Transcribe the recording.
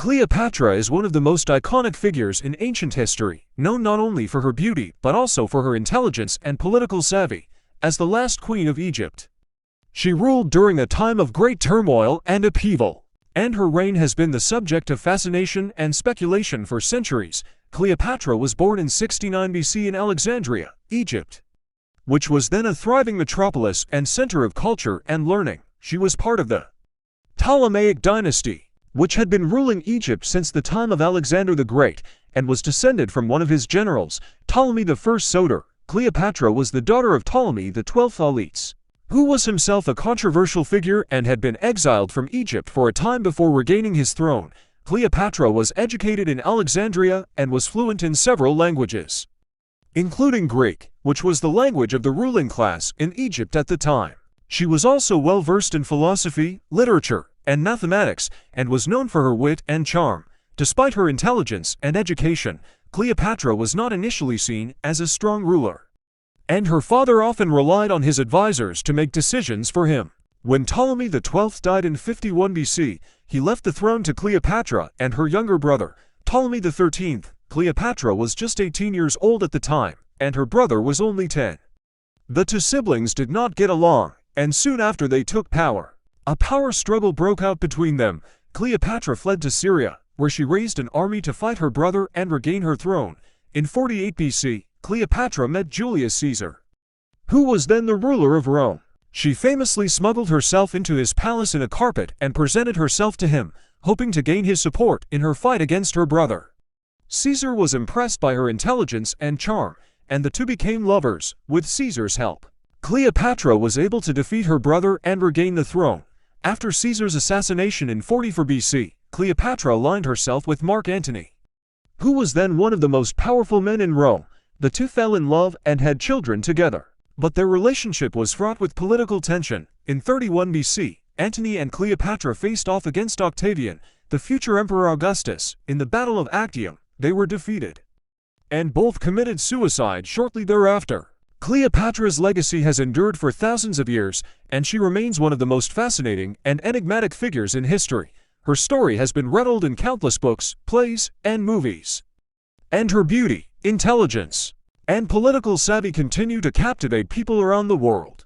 Cleopatra is one of the most iconic figures in ancient history, known not only for her beauty but also for her intelligence and political savvy. As the last queen of Egypt, she ruled during a time of great turmoil and upheaval, and her reign has been the subject of fascination and speculation for centuries. Cleopatra was born in 69 BC in Alexandria, Egypt, which was then a thriving metropolis and center of culture and learning. She was part of the Ptolemaic dynasty, which had been ruling Egypt since the time of Alexander the Great, and was descended from one of his generals, Ptolemy I Soter. Cleopatra was the daughter of Ptolemy XII Auletes, who was himself a controversial figure and had been exiled from Egypt for a time before regaining his throne. Cleopatra was educated in Alexandria and was fluent in several languages, including Greek, which was the language of the ruling class in Egypt at the time. She was also well versed in philosophy, literature, and mathematics, and was known for her wit and charm. Despite her intelligence and education, Cleopatra was not initially seen as a strong ruler, and her father often relied on his advisors to make decisions for him. When Ptolemy XII died in 51 BC, he left the throne to Cleopatra and her younger brother, Ptolemy XIII. Cleopatra was just 18 years old at the time, and her brother was only 10. The two siblings did not get along, and soon after they took power, a power struggle broke out between them. Cleopatra fled to Syria, where she raised an army to fight her brother and regain her throne. In 48 BC, Cleopatra met Julius Caesar, who was then the ruler of Rome. She famously smuggled herself into his palace in a carpet and presented herself to him, hoping to gain his support in her fight against her brother. Caesar was impressed by her intelligence and charm, and the two became lovers. With Caesar's help, Cleopatra was able to defeat her brother and regain the throne. After Caesar's assassination in 44 BC, Cleopatra aligned herself with Mark Antony, who was then one of the most powerful men in Rome. The two fell in love and had children together, but their relationship was fraught with political tension. In 31 BC, Antony and Cleopatra faced off against Octavian, the future Emperor Augustus. In the Battle of Actium, they were defeated, and both committed suicide shortly thereafter. Cleopatra's legacy has endured for thousands of years, and she remains one of the most fascinating and enigmatic figures in history. Her story has been retold in countless books, plays, and movies, and her beauty, intelligence, and political savvy continue to captivate people around the world.